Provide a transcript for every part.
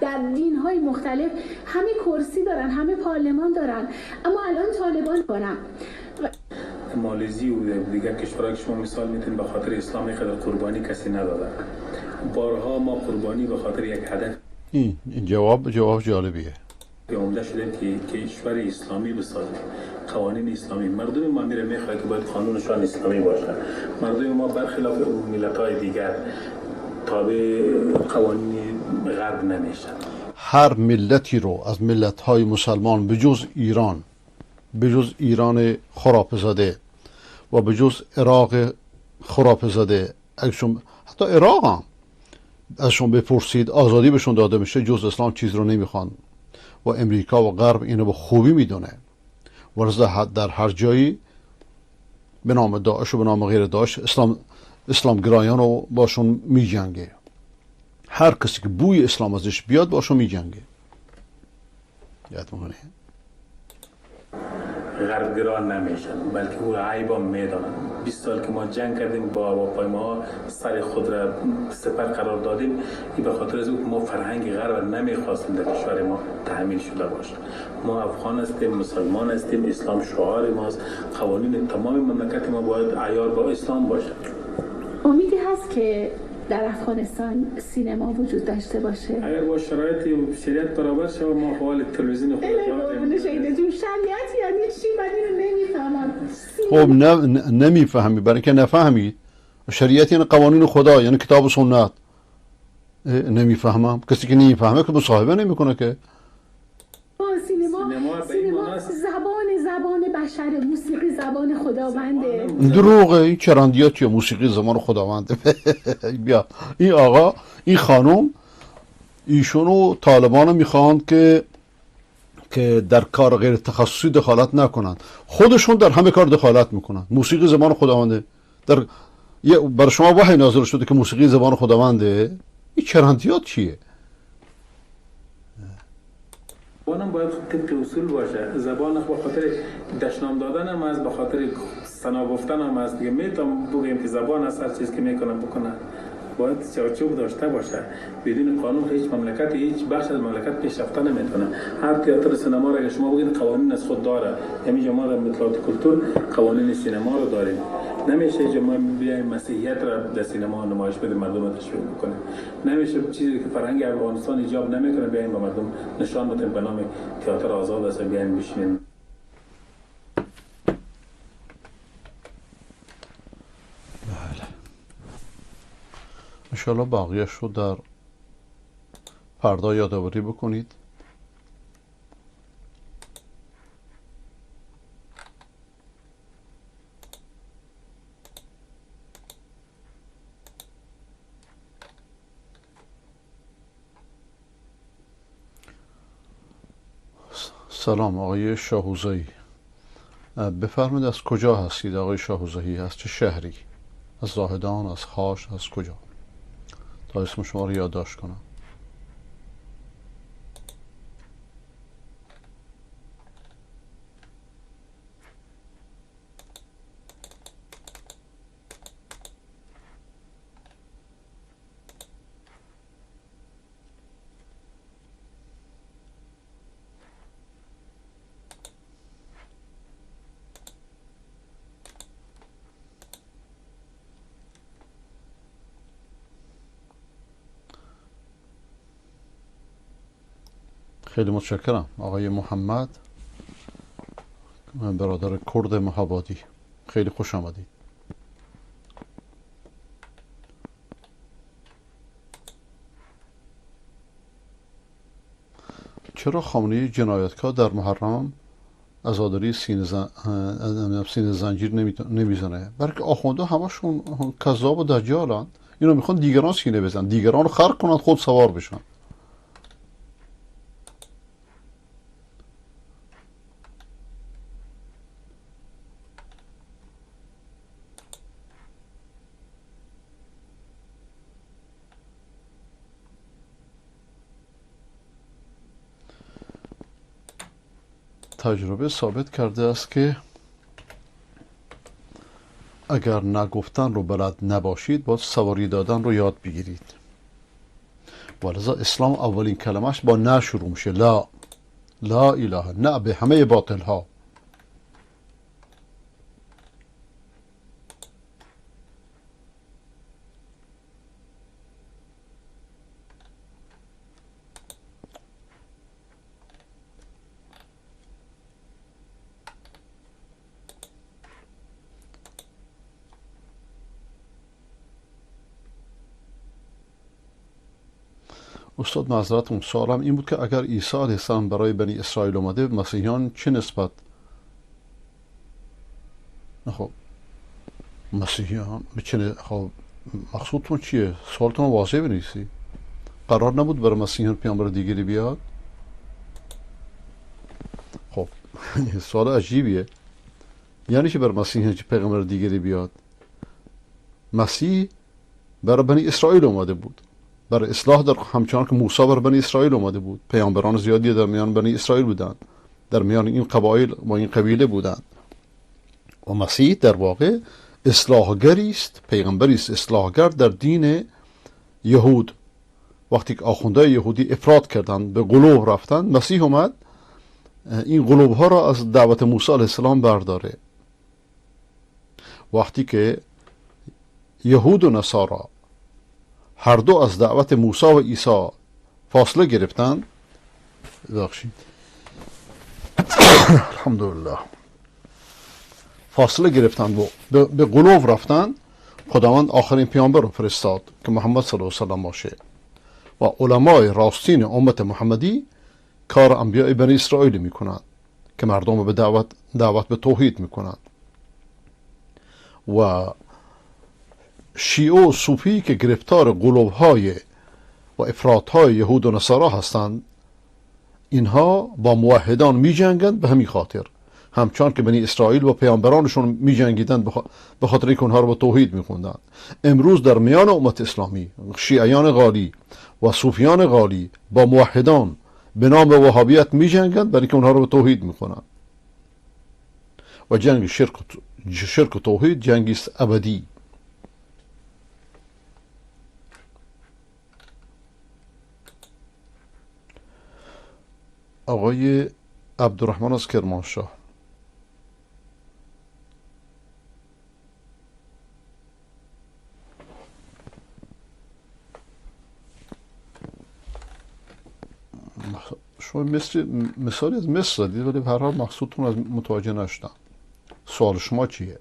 در دین‌های مختلف همه کرسی دارن، همه پارلمان دارن، اما الان طالبان کنن. مالزی و دیگر کشورها که شما مثال میتونید به خاطر اسلام قدر قربانی کسی ندادن. بارها ما قربانی به خاطر یک هدف. این جواب جالبیه. عمده شده که کشور اسلامی بسازیم، قوانین اسلامی. مردم ما میخواد که باید قانونشان اسلامی باشه. مردم ما برخلاف ملت‌های دیگر تابع قوانین غرب نمیشن. هر ملتی رو از ملت‌های مسلمان بجز ایران خرافه زده و بجز عراق خرافه زده، حتی عراق هم ازشون بپرسید آزادی بهشون داده میشه، جز اسلام چیز رو نمیخوان و امریکا و غرب اینو به خوبی میدونه. ورزه در هر جایی به نام داعش و به نام غیر داعش اسلام گرایان رو باشون میجنگه. هر کسی که بوی اسلام ازش بیاد باشون میجنگه. یاد میکنه غربگران نمیشن، بلکه او عیبا میدانن. 20 سال که ما جنگ کردیم با هواپیماها، سر خود را سپر قرار دادیم، این به خاطر از او که ما فرهنگ غرب نمیخواستیم در کشور ما تحمیل شده باشه. ما افغان هستیم، مسلمان هستیم، اسلام شعار ماست، قوانین تمام مملکت ما باید عیار با اسلام باشه. امیدی هست که در افغانستان سینما وجود داشته باشه؟ اگر با شرایط شریعت برابر شه و ما حوال تلویزیون خود شریعت یعنی چی؟ من خب اینو نمیفهمی، برای که نفهمید. شریعت یعنی قوانین خدا، یعنی کتاب و سنت. نمیفهمم. کسی که نمیفهمه که مصاحبه نمیکنه که. سینما زبان بشر، موسیقی زبان خداونده. دروغه. این چرندیات یا موسیقی زبان خداونده. بیا این آقا، این خانم، ایشونو طالبان میخوان که در کار غیر تخصصی دخالت نکنن. خودشون در همه کار دخالت میکنن. موسیقی زبان خداونده. برای شما وحی نازل شده که موسیقی زبان خداونده. این چرندیات چیه؟ زبانم باید طبق اصول باشه. زبان به خاطر دشنام دادن هم از، به خاطر ثنا گفتن هم از. دیگه میتونم بگیم که زبان از هر چیز که میکنم بکنه باید چارچوب داشته باشه. بدون قانون هیچ مملکت، هیچ بخش از مملکت پیشرفت نمیتونه. هر تئاتر سینما را اگه شما بگید قوانین از خود داره، همین ما در مطالعات کلتور قوانین سینما رو داریم. نمیشه که ما بیایم مسیحیت را در سینما نمایش بدیم، مردم رو تشویق بکنیم. نمیشه چیزی که فرهنگ افغانستان ایجاب نمیکنه بیایم به مردم نشان بدیم به نام تئاتر آزاد است بیایم بشینیم. انشاءالله باقیش رو در پرده یادآوری بکنید. سلام آقای شاهوزایی، بفرمایید از کجا هستید آقای شاهوزایی؟ از چه شهری؟ از زاهدان، از خاش، از کجا؟ تا اسم شما رو یادداشت کنم. خیلی متشکرم آقای محمد، برادر کرد مهابادی. خیلی خوش آمدید. چرا خامنه‌ای جنایتکار در محرم عزاداری سینه زنجیر نمیزنه؟ بلکه آخونده همشون کذاب و دجالن. اینو میخوان دیگران سینه بزن، دیگران رو خرق کنن، خود سوار بشن. تجربه ثابت کرده است که اگر نگفتن رو بلد نباشید باید سواری دادن رو یاد بگیرید. ولذا اسلام اولین کلمش با نه شروع میشه. لا اله، نه به همه باطل ها. استاد معذرتون، سوالم این بود که اگر عیسی علیه السلام برای بنی اسرائیل اومده، مسیحیان چه نسبت؟ خب مسیحیان خب مقصودتون چیه؟ سوالتون واضح بنویسی. قرار نبود برای مسیحیان پیامبر دیگری بیاد؟ خب سوال عجیبیه. یعنی چه برای مسیحیان چه پیغمبر دیگری بیاد؟ مسیح برای بنی اسرائیل اومده بود، برای اصلاح، در همچنان که موسی برای بنی اسرائیل اومده بود. پیامبران زیادی در میان بنی اسرائیل بودند، در میان این قبایل و این قبیله بودند. و مسیح در واقع اصلاحگری است، پیغمبری است اصلاحگر در دین یهود. وقتی که آخوندهای یهودی افراط کردند، به غلو رفتند، مسیح اومد این غلوب ها را از دعوت موسی علیه السلام برداره. وقتی که یهود و نصارا هر دو از دعوت موسی و عیسی فاصله گرفتند، الحمدلله فاصله گرفتند و به غلو رفتند، خداوند آخرین پیامبر رو فرستاد که محمد صلی الله علیه و سلم باشه. و علمای راستین امت محمدی کار انبیاء بنی اسرائیل میکنند که مردم رو به دعوت به توحید میکنند. و شیعه و صوفی که گرفتار قلوب‌های و افراط‌های یهود و نصارا هستند، اینها با موحدان می جنگند به همین خاطر، همچنان که بنی اسرائیل و پیامبرانشون می جنگیدند به خاطر اینکه اونها رو با توحید می خوندند. امروز در میان امت اسلامی شیعیان غالی و صوفیان غالی با موحدان به نام وهابیت می جنگند برای اینکه اونها رو با توحید می خوندند. و جنگ شرک و توحید جنگی است ابدی. آقای عبدالرحمن از کرمانشاه: شما مثالی از مصر زدید ولی به هر حال مقصودتون از متوجه نشدم. سوال شما چیه؟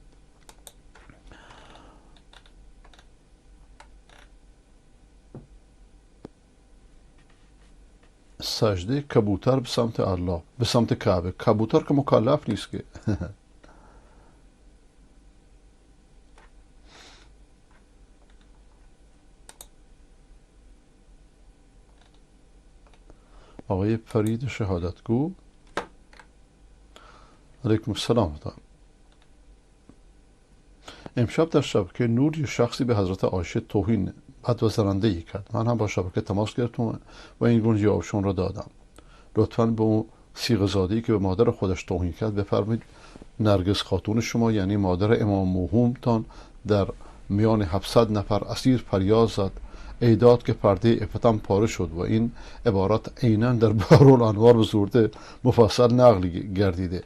سجده کبوتر به سمت الله، به سمت کعبه. کبوتر که مکلف نیست که. آقای فرید شهادتگو: علیکم السلام. امشب در شبکه نور یه شخصی به حضرت عایشه توهین بد و زننده‌ای کرد. من هم با شبکه تماس گرفتم و این گونه جوابشون را دادم. لطفاً به اون صیغه زاده‌ای که به مادر خودش توهین کرد بفرمایید نرگس خاتون شما، یعنی مادر امام موهوم تان، در میان 700 نفر اسیر فریاد زد ای داد که پرده عفتم پاره شد. و این عبارت عیناً در بحرالانوار به صورت مفصل نقل گردیده.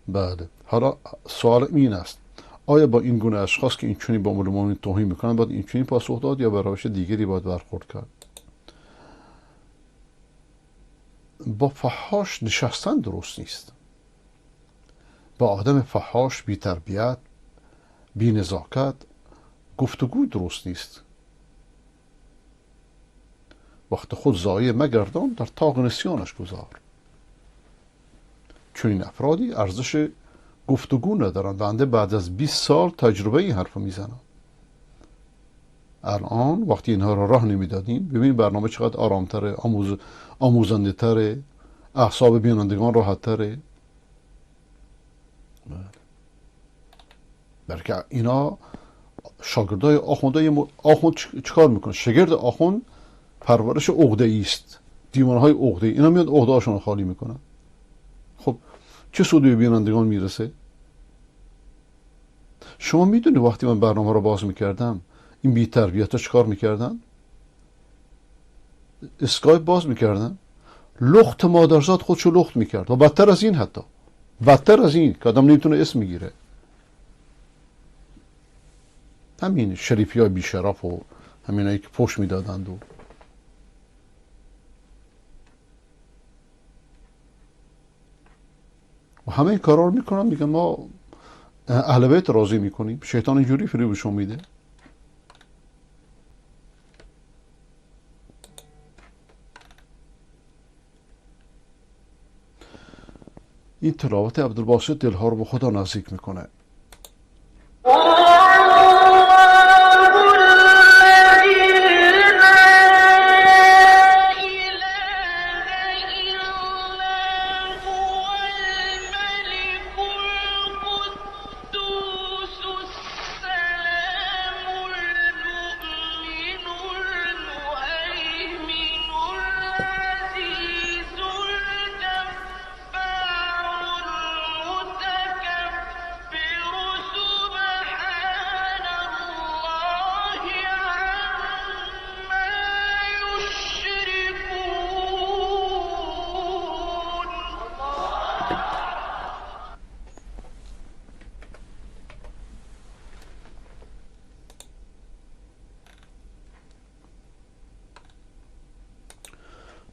بله، حالا سوال این است: آیا با این گونه اشخاص که این چونی با مؤمنین توهین میکنن باید این چونی پاسخ داد یا به روش دیگری باید برخورد کرد؟ با فحاش نشستن درست نیست. با آدم فحاش، بی تربیت، بی نزاکت گفتگو درست نیست. وقت خود ضایع مگردان، در طاق نسیانش گذار. چون این افرادی ارزش گفتگو ندارن. بنده بعد از 20 سال تجربه این حرف میزنم. الان وقتی اینها را راه نمیدادیم، ببین برنامه چقدر آرامتره، آموزنده تره، اعصاب بینندگان راحت تره. برکه اینا شاگردای آخوند چیکار میکنه؟ شاگرد آخوند پرورش عقده است، دیوانهای عقده. اینا میاد عقده هاشون خالی میکنن. خب چه سودی به بینندگان میرسه؟ شما میدونی وقتی من برنامه رو باز میکردم این بی تربیت ها چیکار میکردن؟ اسکایپ باز میکردم، لخت مادرزاد خودشو لخت میکرد و بدتر از این، حتی بدتر از این که آدم نمیتونه اسم میگیره. همین شریفی های بیشرف و همین هایی که پشت میدادند و همه این کارا رو میکنن، میگن ما اهل بیت راضی میکنیم. شیطان اینجوری فریبشون میده. این تلاوت عبدالباسط دلها رو به خدا نزدیک میکنه.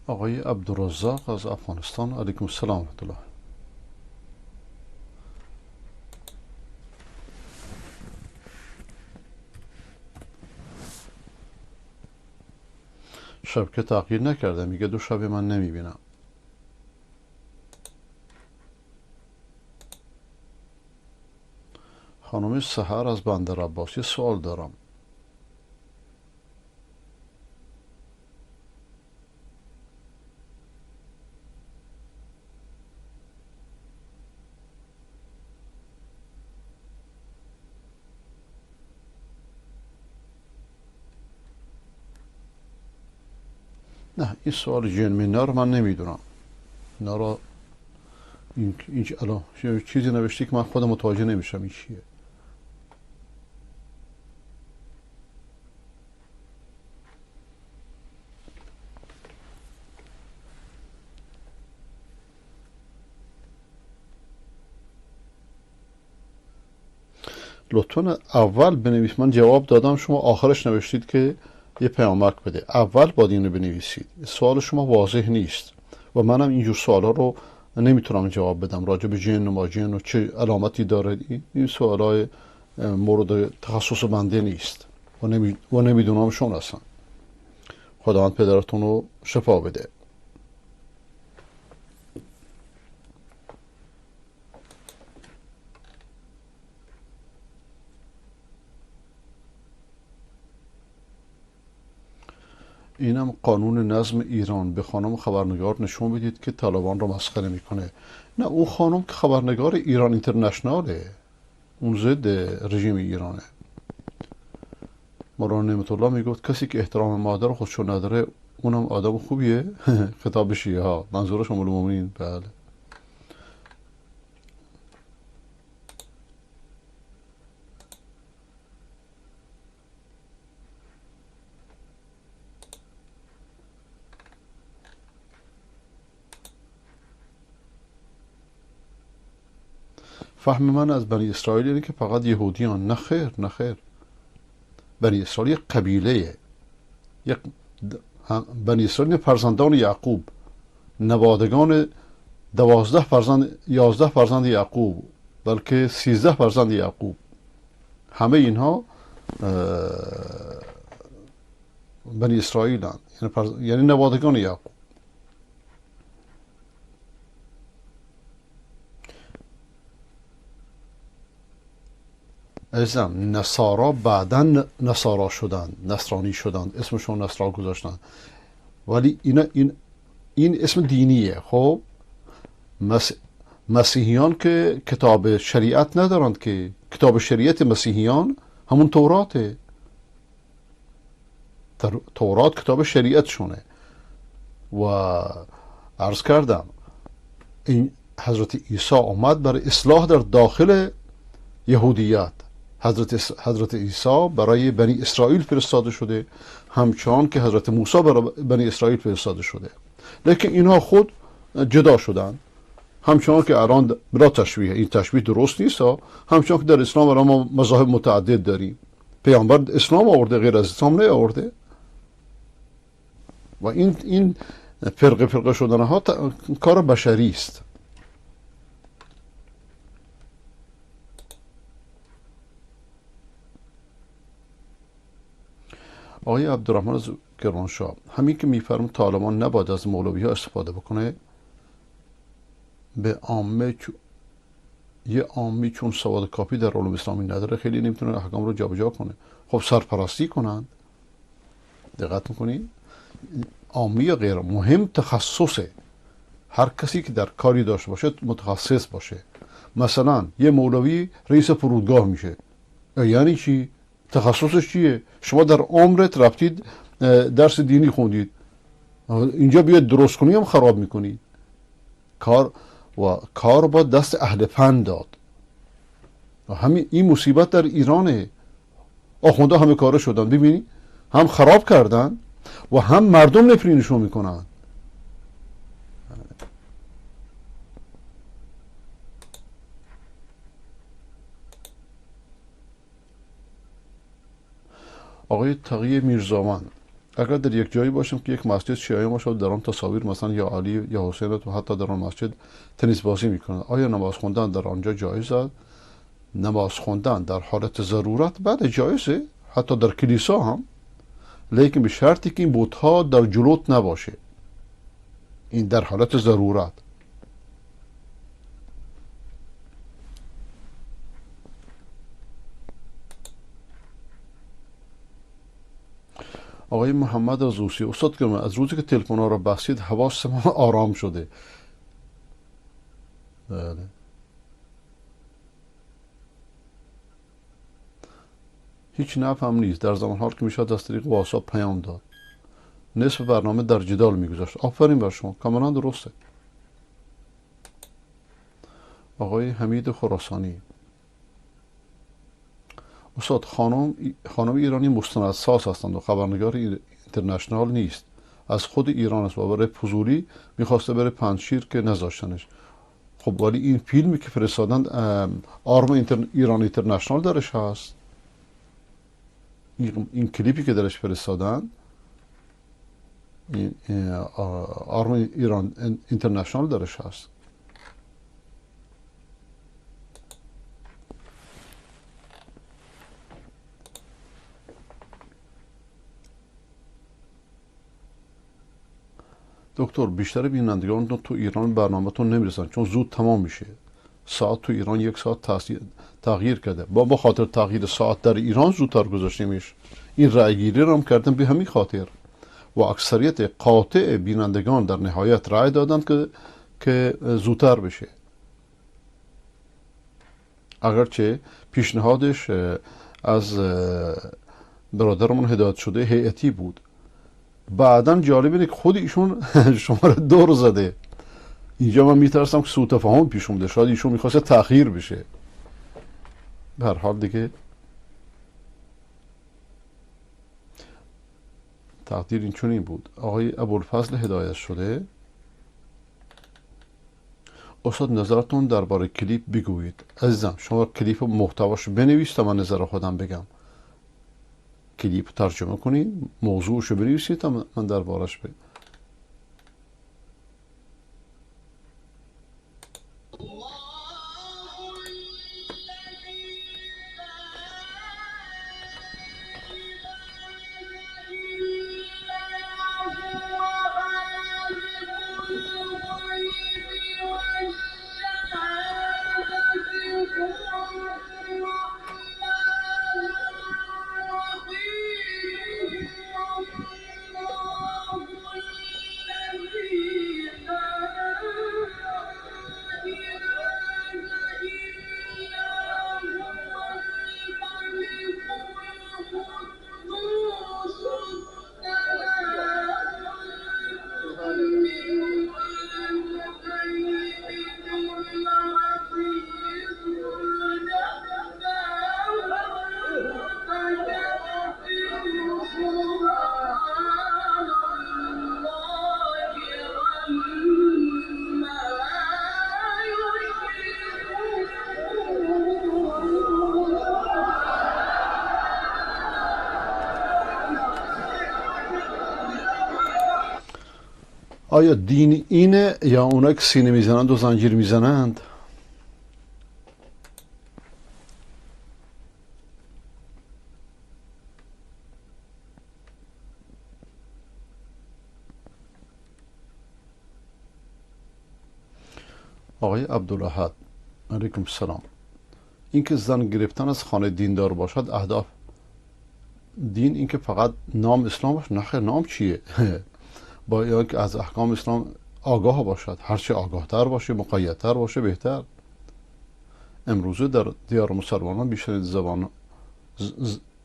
آقای عبدالرزاق از افغانستان، علیکم السلام ورحمة الله. شب که تغییر نکرده، میگه 2 شب من نمیبینم. خانم سحر از بندر عباس، یه سوال دارم. نه این سوال جنمینا رو من نمیدونم. اینا رو این الان چیزی نوشتی که من خودم متوجه نمیشم این چیه. لطفا اول بنویس. من جواب دادم، شما آخرش نوشتید که یه پیامک بده. اول باید این رو بنویسید. سوال شما واضح نیست و منم اینجور سوالا رو نمیتونم جواب بدم. راجع به جن و ماجن و چه علامتی داره، این سوالای مورد تخصص بنده نیست و نمیدونم شون اصلا. خداوند پدرتون رو شفا بده. اینم قانون نظم ایران. به خانم خبرنگار نشون بدید که طالبان رو مسخره میکنه. نه اون خانم که خبرنگار ایران اینترنشناله، اون ضد رژیم ایرانه. مولانا نعمت الله میگفت کسی که احترام مادر خودشو نداره اونم آدم خوبیه. خطاب شیعه ها، منظورش ام المؤمنین. بله. فهم من از بنی اسرائیل اینه که فقط یهودیان. نه خیر، نه خیر. بنی اسرائیل یک قبیله، بنی اسرائیل فرزندان یعقوب، نوادگان 12 فرزند 11 فرزند یعقوب، بلکه 13 فرزند یعقوب. همه اینها بنی اسرائیل هستند، یعنی نوادگان یعقوب. عزیزم نصارا بعدن نصارا شدند، نصرانی شدند، اسمشون نصرا گذاشتن، ولی این اسم دینیه. خب مسیحیان که کتاب شریعت ندارند، که کتاب شریعت مسیحیان همون توراته. تورات کتاب شریعت شونه. و عرض کردم این حضرت عیسی آمد برای اصلاح در داخل یهودیت. حضرت عیسی برای بنی اسرائیل فرستاده شده. همچنان که حضرت موسی برای بنی اسرائیل فرستاده شده. لیکن اینها خود جدا شدن، همچنان که الان بلا تشبیه، این تشبیه درست نیست ها، همچنان که در اسلام الان ما مذاهب متعدد داریم، پیامبر اسلام آورده، غیر از اسلام نیاورده. و این فرقه شدن ها کار بشری است. آقای عبدالرحمن از کرمانشاه، همین که میفرم طالبان نباید از مولوی ها استفاده بکنه، به عامه یه عامی چون سواد کافی در علوم اسلامی نداره خیلی نمیتونه احکام رو جابجا کنه. خب سرپرستی کنند. دقت میکنید؟ عامی یا غیر مهم تخصصه. هر کسی که در کاری داشته باشه متخصص باشه. مثلا یه مولوی رئیس فرودگاه میشه، یعنی چی؟ تخصصش چیه؟ شما در عمرت رفتید درس دینی خوندید، اینجا بیاد درست کنی هم خراب میکنید. کار با دست اهل فن داد. و همین این مصیبت در ایرانه. آخونده همه کاره شدن، ببینی هم خراب کردن و هم مردم نفرینشون میکنن. آقای تقی میرزاوند، اگر در یک جایی باشم که یک مسجد شیعه باشه در آن تصاویر مثلا یا علی یا حسین و حتی در آن مسجد تنیس بازی میکنند، آیا نماز خوندن در آنجا جایز است؟ نماز خوندن در حالت ضرورت بله جایزه، حتی در کلیسا هم، لیکن به شرطی که این بت‌ها در جلوت نباشه. این در حالت ضرورت. آقای محمد از روسیه، استاد گرامی از روزی که تلفن ها را بستید حواس ما آرام شده. بله. هیچ نفهم نیست. در زمان حال که میشد از طریق واتساپ پیام داد، نصف برنامه در جدال میگذاشت. آفرین بر شما، کاملا درسته. آقای حمید خراسانی، استاد خانم ایرانی مستندساز هستند و خبرنگار اینترنشنال نیست، از خود ایران است و برای فضولی میخواسته بره پنجشیر که نذاشتنش. خب ولی این فیلمی که فرستادند آرم ایران اینترنشنال درش هست، این کلیپی که درش فرستادن آرم ایران اینترنشنال درش هست. دکتر بیشتر بینندگان تو ایران برنامه‌تون نمیرسن چون زود تمام میشه. ساعت تو ایران 1 ساعت تغییر کرده. با خاطر تغییر ساعت در ایران زودتر گذاشته میشه. این رأیگیری رو هم کردن به همین خاطر و اکثریت قاطع بینندگان در نهایت رأی دادن که زودتر بشه. اگرچه پیشنهادش از برادرمون هدایت شده هیئتی بود، بعدن جالب اینه که خود ایشون شما رو دور زده. اینجا من میترسم که سوء تفاهم پیش اومده، شاید ایشون میخواسته تأخیر بشه. به هر حال دیگه تقدیر این چنین بود. آقای ابوالفضل هدایت شده، استاد نظرتون درباره کلیپ بگویید. عزیزم شما کلیپ محتواش بنویس تا من نظر خودم بگم. کلیپ ترجمه کنید، موضوعشو بنویسید تا من دربارش بگم. آیا دین اینه یا اونا که سینه میزنند و زنجیر میزنند؟ آقای عبدالاحد علیکم السلام. اینکه زن گرفتن از خانه دیندار باشد اهداف دین اینکه فقط نام اسلام باشه؟ نه خیر، نام چیه؟ باید که از احکام اسلام آگاه باشد، هرچه آگاهتر باشه مقیدتر باشه بهتر. امروزه در دیار مسلمانان بیشتر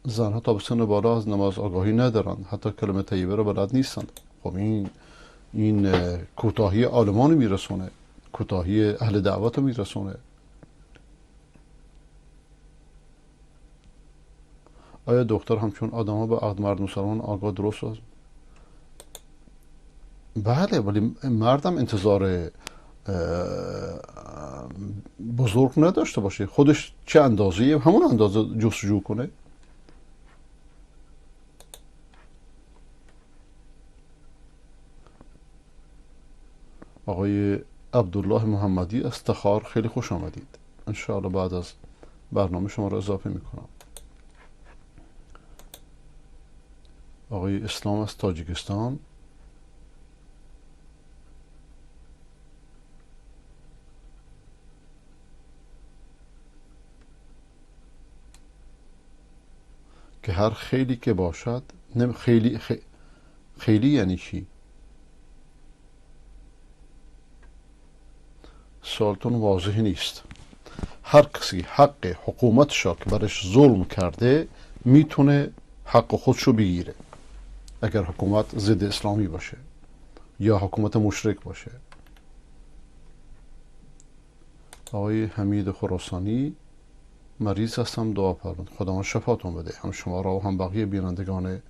زنها تا به سن بالا از نماز آگاهی ندارند، حتی کلمه طیبه رو بلد نیستند. خب این کوتاهی عالمان میرسونه، کوتاهی اهل دعوت رو میرسونه. آیا دختر همچون آدم ها به عقد مرد مسلمان آگاه درست است؟ بله، ولی مردم انتظار بزرگ نداشته باشه. خودش چه اندازه‌ای همون اندازه جستجو کنه. آقای عبدالله محمدی از تخار خیلی خوش آمدید. انشاءالله بعد از برنامه شما را اضافه میکنم. آقای اسلام از تاجیکستان. که هر خیلی که باشد خیلی یعنی چی؟ سوالتون واضح نیست. هر کسی حق حکومتش که برش ظلم کرده میتونه حق خودشو بگیره، اگر حکومت ضد اسلامی باشه یا حکومت مشرک باشه. آقای حمید خراسانی مریض هستم، دعا فرمایید خداوند شفاتون بده، هم شما را و هم بقیه بینندگان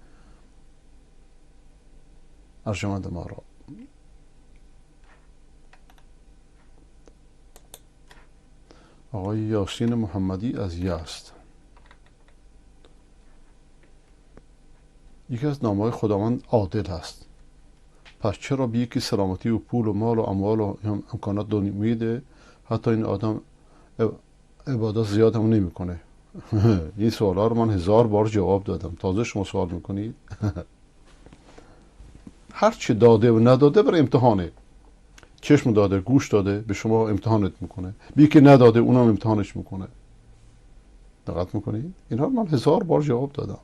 ارجمند ما را. آقای یاسین محمدی از یزد. یکی از نامه‌های خداوند عادل هست، پس چرا به یکی سلامتی و پول و مال و اموال و امکانات میده، حتی این آدم عبادت زیاد هم نمیکنه؟ این سوالا رو من 1000 بار جواب دادم، تازه شما سوال میکنید؟ هر چی داده و نداده برای امتحانه. چشم داده، گوش داده، به شما امتحانت میکنه. بی که نداده اونم امتحانش میکنه. دقت میکنید؟ اینها من 1000 بار جواب دادم.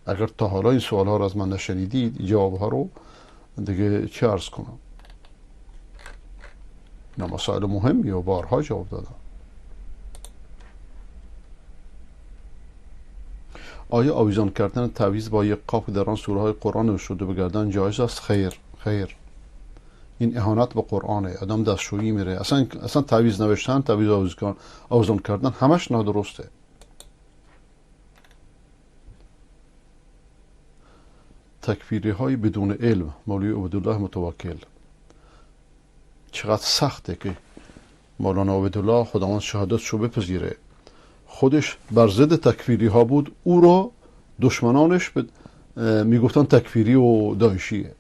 اگر تا حالا این سوال ها رو از من نشنیدید، جواب ها رو دیگه چه عرض کنم؟ نه، مسائل مهمی و بارها جواب دادم. آیا آویزان کردن تعویض با یک قاف در آن سوره های قرآن شده به گردن جایز است؟ خیر. این اهانت به قرآنه. آدم دستشویی میره. اصلا تعویض نوشتن، تعویض آویزان کردن همش نادرسته. تکفیری های بدون علم، مولوی عبدالله متوکل. چقدر سخته که مولانا عبدالله خداوند شهادتشو بپذیره، خودش بر ضد تکفیری ها بود، او را دشمنانش میگفتن تکفیری و داعشیه،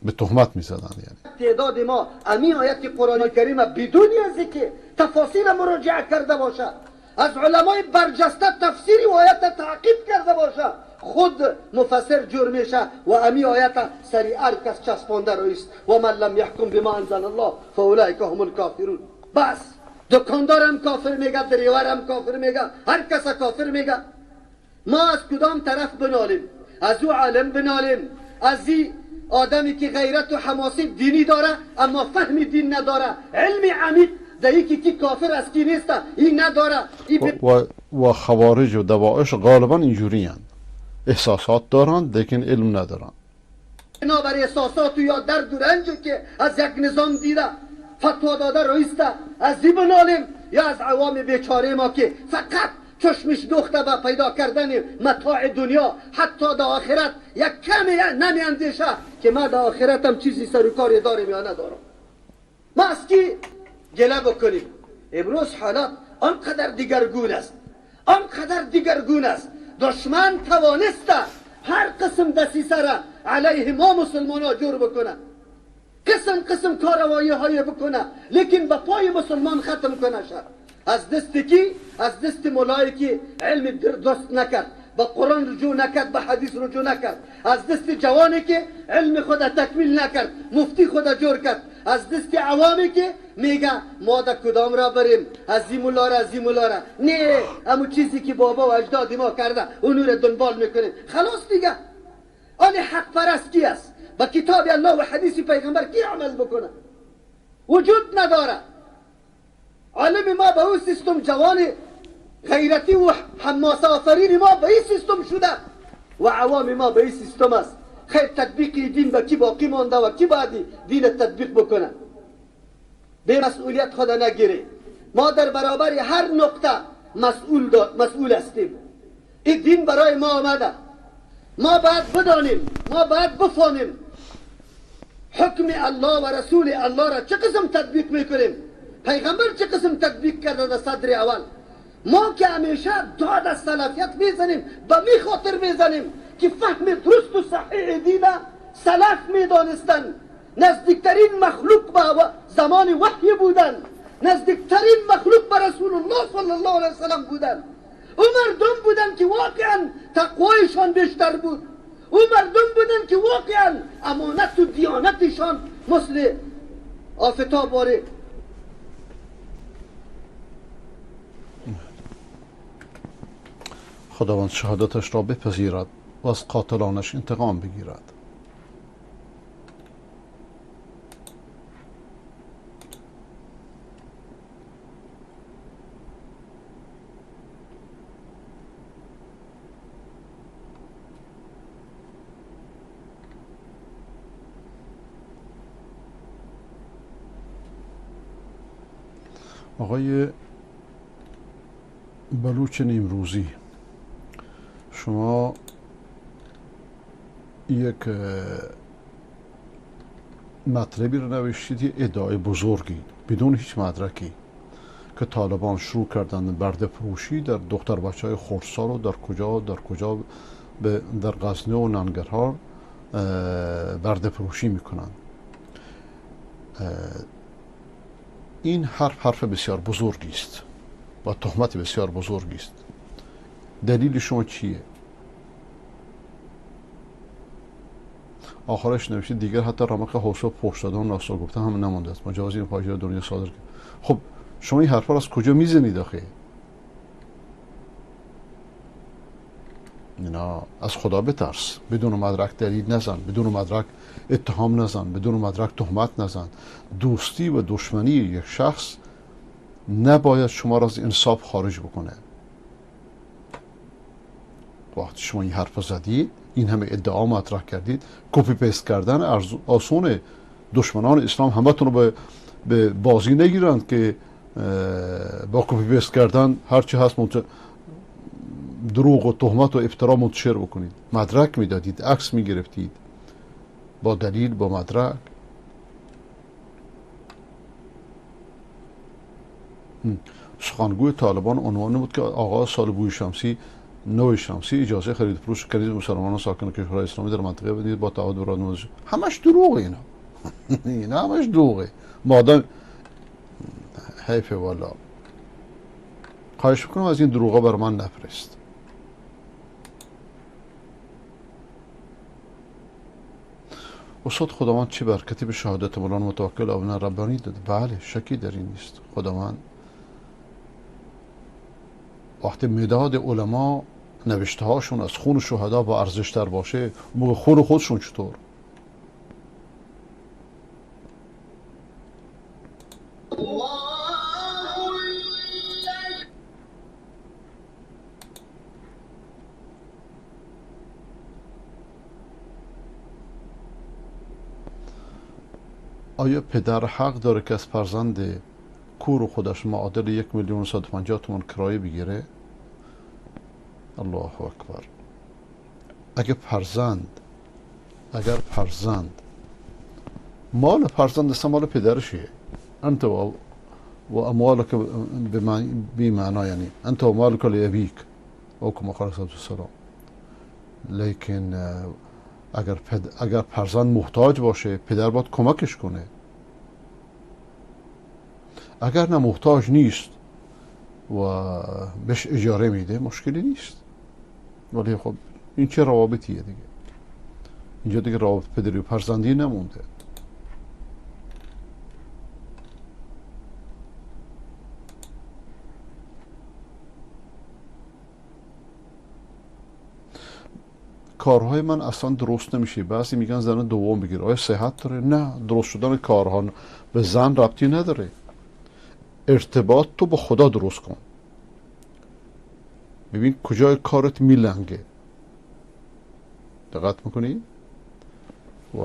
به تهمت میزدن. یعنی تعداد ما امی آیت قرآن کریم بدون از اینکه تفاصیل مراجعه کرده باشه، از علمای برجسته تفسیری و آیت تعقیب کرده باشه، خود مفسر جور میشه و امی آیت سری کس چسبانده رویست و من لم یحکم بما انزل الله فاولئک هم الکافرون. بس دکاندارم کافر میگه، دریورم کافر میگه، هر کس کافر میگه. ما از کدام طرف بنالیم؟ از او عالم بنالیم، از این آدمی که غیرت و حماسی دینی داره اما فهم دین نداره، علم عمیق در یکی که کافر از کی نیست این نداره. و خوارج و دوائش غالبا اینجوری هستند، احساسات دارند لیکن علم ندارند. بنابر احساسات یا درد و رنج که از یک نظام دیده فتوا داده رویسته، از این بنالیم یا از عوام بیچاره ما که فقط چشمش دوخته به پیدا کردن متاع دنیا، حتی در آخرت یک کمی نمی اندیشه که ما در آخرتم چیزی سر و کاری داریم یا ندارم. ما از کی گله بکنیم؟ امروز حالات آنقدر دیگرگون است، آنقدر دیگرگون است. دشمن توانسته هر قسم دسیسه را علیه ما مسلمان ها جور بکنه، قسم کاروایی های بکنه، لیکن به پای مسلمان ختم کنه شد. از دست کی؟ از دست مولایی که علم درست نکرد، به قرآن رجوع نکرد، به حدیث رجوع نکرد. از دست جوانی که علم خود تکمیل نکرد، مفتی خود جور کرد. از دست عوامی که میگه ما در کدام را بریم، از این مولا را نه، همون چیزی که بابا و اجداد ما کرده اونو را دنبال میکنیم. خلاص دیگه. آن حق پرست کی است؟ با کتاب الله و حدیث پیغمبر کی عمل بکنه؟ وجود نداره. عالم ما به اون سیستم جوان غیرتی و حماسه آفرین ما به این سیستم شده و عوام ما به این سیستم است. خیر تطبیق دین به کی باقی مانده و کی باید دین تطبیق بکنه؟ به مسئولیت خود نگیره. ما در برابر هر نقطه مسئول هستیم. این دین برای ما آمده. ما باید بدانیم، ما باید بفهمیم حکم الله و رسول الله را چه قسم تطبیق میکنیم. پیغمبر چه قسم تطبیق کرده در صدر اول. ما که همیشه داد از سلفیت میزنیم، به می خاطر میزنیم که فهم درست و صحیح دین سلف میدانستن. نزدیکترین مخلوق به زمان وحی بودن، نزدیکترین مخلوق به رسول الله صلی الله علیه وسلم بودن. او مردم بودن که واقعا تقوایشان بیشتر بود. او مردم بودن که واقعا امانت و دیانتشان مثل آفتاب واره. خداوند شهادتش را بپذیرد و از قاتلانش انتقام بگیرد. آقای بلوچ نیمروزی، شما یک مطلبی رو نوشتید، ادعای بزرگی بدون هیچ مدرکی که طالبان شروع کردن برده فروشی در دختر بچه های خردسال و در کجا در غزنی و ننگرهار برده فروشی میکنن. این حرف بسیار بزرگی است و تهمت بسیار بزرگی است. دلیل شما چیه؟ آخرش نوشید دیگر حتی رمق حوصله پشت دادن ناسا گفتن هم نمانده است، مجازی این فاجعه دنیا صادر کرد. خب شما این حرفا از کجا میزنید آخه؟ اینا از خدا بترس. بدون مدرک دلیل نزن، بدون مدرک اتهام نزن، بدون مدرک تهمت نزن. دوستی و دشمنی یک شخص نباید شما را از انصاف خارج بکنه. وقتی شما این حرف زدید، این همه ادعا مطرح کردید، کپی پیست کردن آسونه. دشمنان اسلام همتون رو به بازی نگیرند که با کپی پیست کردن هرچی هست دروغ و تهمت و افترا منتشر بکنید. مدرک میدادید، عکس میگرفتید با دلیل، با مدرک. سخنگوی طالبان عنوان بود که آغاز سال بوی شمسی نو شمسی اجازه خرید فروش کنید مسلمانان ساکن کشورهای اسلامی در منطقه بدید با تعهد و رادمزد. همش دروغه اینا. اینا همش دروغه. مادام حیفه والا. خواهش میکنم از این دروغا بر من نفرست. استاد خداوند چه برکتی به شهادت مولانا متوکل ابن ربانی داد؟ بله، شکی در این نیست. خداوند وقتی مداد علما نوشته هاشون از خون شهدا با ارزش تر باشه، موقع خون خودشون چطور؟ آیا پدر حق داره که از فرزند کور خودش معادل 1,150,000 تومان کرایه بگیره؟ الله اکبر. اگر فرزند مال فرزند است، مال پدرشه. انت و اموالک بی معنا، یعنی انت و مالک لابیک. حکم آخر صلی السلام. لیکن اگر فرزند محتاج باشه پدر باید کمکش کنه. اگر نه محتاج نیست و بهش اجاره میده مشکلی نیست. ولی خب این چه روابطیه دیگه؟ اینجا دیگه روابط پدری و فرزندی نمونده. کارهای من اصلا درست نمیشه. بعضی میگن زن دوم بگیر. آیا صحت داره؟ نه، درست شدن کارها به زن ربطی نداره. ارتباط تو با خدا درست کن. ببین کجای کارت میلنگه. دقت میکنی؟ و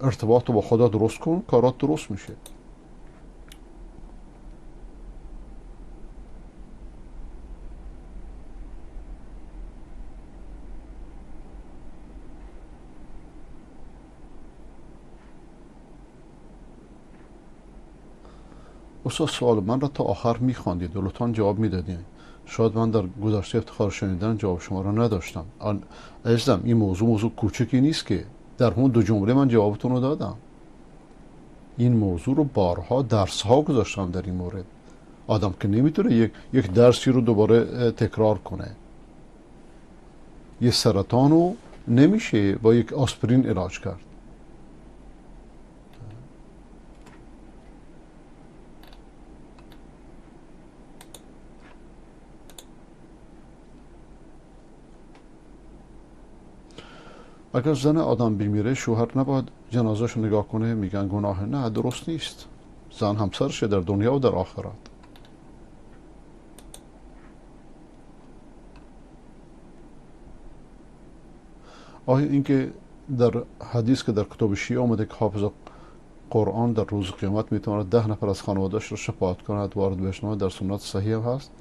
ارتباط تو با خدا درست کن، کارات درست میشه. استاد سوال من را تا آخر میخواندید و لطفا جواب میدادید. شاید من در گذشته افتخار شنیدن جواب شما را نداشتم. عزیزم این موضوع کوچکی نیست که در اون 2 جمله من جوابتون رو دادم. این موضوع رو بارها درسها گذاشتم در این مورد. آدم که نمیتونه یک درسی رو دوباره تکرار کنه. یه سرطان رو نمیشه با یک آسپرین علاج کرد. اگر زن آدم بمیره شوهر نباید جنازه‌شو نگاه کنه؟ میگن گناه. نه، درست نیست. زن همسرشه در دنیا و در آخرت. آیا اینکه در حدیث که در کتاب شیعه آمده که حافظ قرآن در روز قیامت میتواند 10 نفر از خانواده‌اش را شفاعت کند وارد بشنواد در سنت صحیح هست؟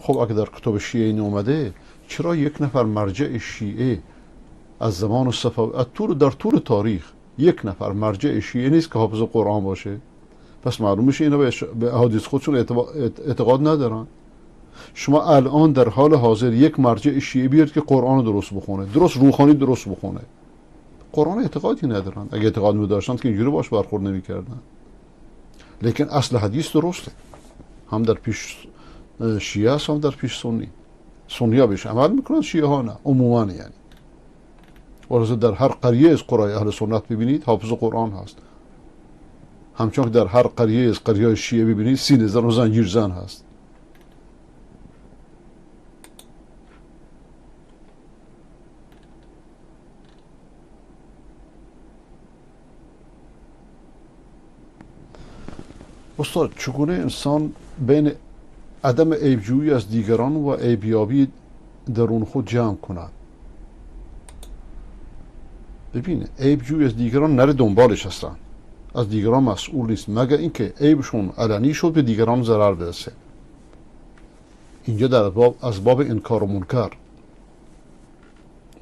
خب اگه در کتاب شیعه این اومده، چرا 1 نفر مرجع شیعه از زمان صفوی در طول تاریخ 1 نفر مرجع شیعه نیست که حافظ قرآن باشه؟ پس معلوم میشه اینا به احادیث خودشون اعتقاد ندارن. شما الان در حال حاضر 1 مرجع شیعه بیارید که قرآن درست بخونه، درست روحانی درست بخونه. قرآن اعتقادی ندارن. اگه اعتقاد می‌داشتن که اینجوری باش برخورد نمی‌کردن. لیکن اصل حدیث درسته. هم در پیش شیعه است هم در پیش سنی ها بهش عمل میکنن، شیعه ها نه، عموما یعنی. ولذا در هر قریه از قرای اهل سنت ببینید حافظ قرآن هست. همچون که در هر قریه از قریه شیعه ببینید سینه زن و زنجیر زن هست. استاد چگونه انسان بین عدم عیبجویی از دیگران و عیبیابی درون خود جمع کند؟ ببین عیبجویی از دیگران نره دنبالش هستن، از دیگران مسئول نیست مگر اینکه عیبشون علنی شد به دیگران ضرر برسه. اینجا در از باب انکار و منکر.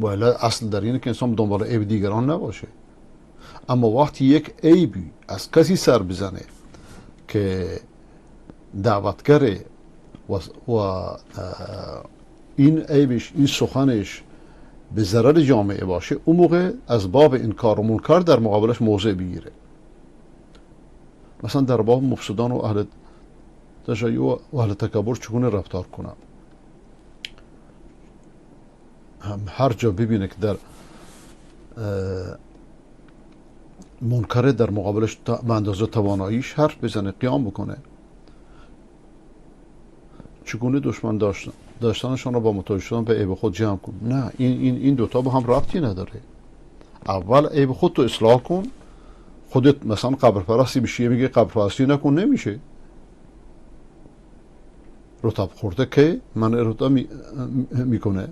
ولی اصل در اینه که انسان دنبال عیب دیگران نباشه. اما وقتی یک عیبی از کسی سر بزنه که دعوتگره و این عیبش، این سخنش به ضرر جامعه باشه، اون موقع از باب انکار و منکر در مقابلش موضع بگیره. مثلا در باب مفسدان و اهل تشیع و اهل تکبر چگونه رفتار کنم؟ هر جا ببینه که در منکر در مقابلش به اندازه تواناییش حرف بزنه، قیام بکنه. چگونه دشمن داشتنشان را با متوجه شدن به عیب خود جمع کن؟ نه، این دوتا با هم ربطی نداره. اول عیب خود تو اصلاح کن. خودت مثلا قبرپرستی بشی میگه قبرپرستی نکن، نمیشه. رطب خورده که من رطب میکنه.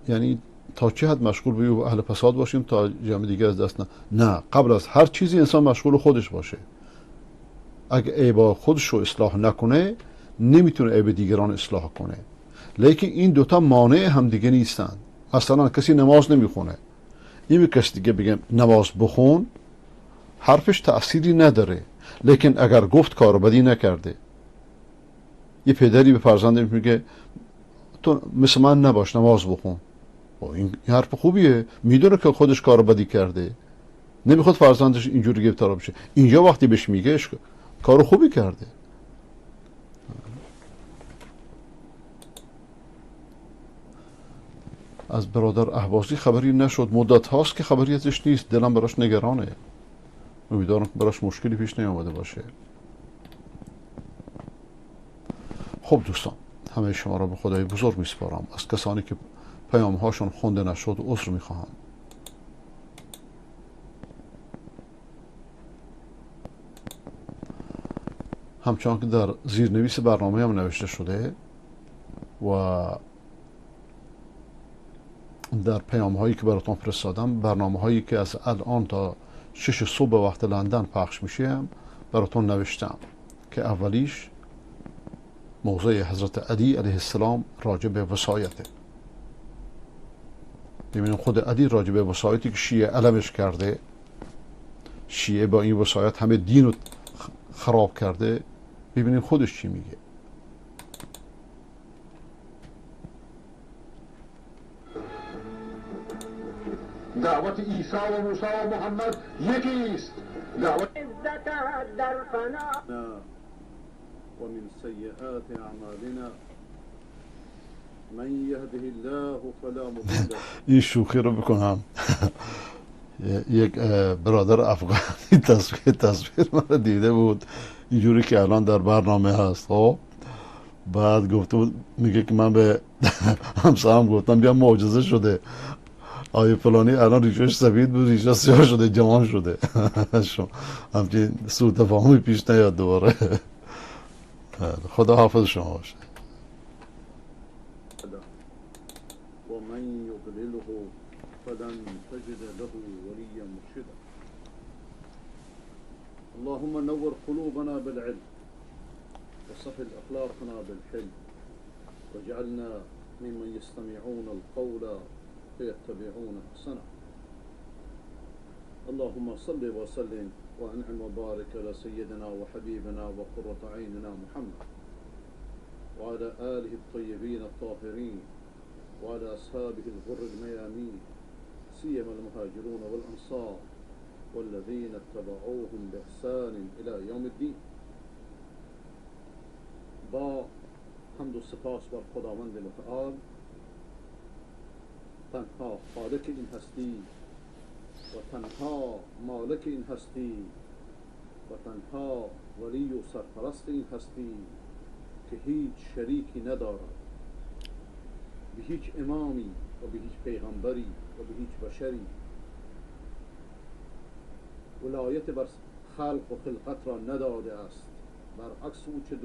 یعنی تا چه حد مشغول به اهل فساد باشیم تا جمع دیگه از دست نه. قبل از هر چیزی انسان مشغول خودش باشه. اگه عیب خودش رو اصلاح نکنه نمیتونه عیب دیگران اصلاح کنه. لیکن این دوتا مانع هم دیگه نیستن. مثلا کسی نماز نمیخونه، این به کسی دیگه بگم نماز بخون، حرفش تأثیری نداره. لیکن اگر گفت کار بدی نکرده، یه پدری به فرزندش میگه تو مثل من نباش، نماز بخون. این حرف خوبیه، میدونه که خودش کار بدی کرده، نمیخواد فرزندش اینجوری گرفتار بشه. اینجا وقتی بهش میگه کار خوبی کرده. از برادر اهوازی خبری نشد، مدت هاست که خبری ازش نیست، دلم براش نگرانه. امیدوارم که براش مشکلی پیش نیامده باشه. خب دوستان، همه شما را به خدای بزرگ میسپارم. از کسانی که پیام هاشون خونده نشد عذر میخواهم. همچنان که در زیرنویس برنامه هم نوشته شده و در پیام هایی که براتون فرستادم، برنامه هایی که از الان تا 6 صبح وقت لندن پخش میشه هم براتون نوشتم که اولیش موضوع حضرت علی علیه السلام راجع به وصایته. ببینیم خود علی راجع به وصایتی که شیعه علمش کرده، شیعه با این وصایت همه دین رو خراب کرده، ببینیم خودش چی میگه. دعوت عیسی و موسی و محمد یکی است. دعوت در فنا و من سیئات اعمالنا من یهده الله فلا مضل له. این شوخی رو بکنم. یک برادر افغانی تصویر من دیده بود اینجوری که الان در برنامه هست. خب بعد گفته بود، میگه که من به همسرم گفتم بیا معجزه شده، آیه فلانی الان ریشش سفید بود ریشه سیاه شده، جوان شده. همچین سوء تفاهمی پیش نیاد دوباره. خدا حافظ شما باشه. و من یضلله فلن تجد له ولیا مرشدا. اللهم نور قلوبنا بالعلم وصفي أخلاقنا بالحلم واجعلنا ممن يستمعون القول فيتبعون أحسنه. اللهم صل وسلم وأنعم وبارك على سيدنا وحبيبنا وقرة عيننا محمد وعلى آله الطيبين الطاهرين وعلى أصحابه الغر الميامين سيما المهاجرون والأنصار والذين اتبعوهم بإحسان إلى يوم الدين. با حمد و سپاس بر خداوند متعال، تنها خالق این هستی و تنها مالک این هستی و تنها ولی و سرپرست این هستی که هیچ شریکی ندارد، به هیچ امامی و به هیچ پیغمبری و به هیچ بشری ولایت بر خلق و خلقت را نداده است. برعکس او چه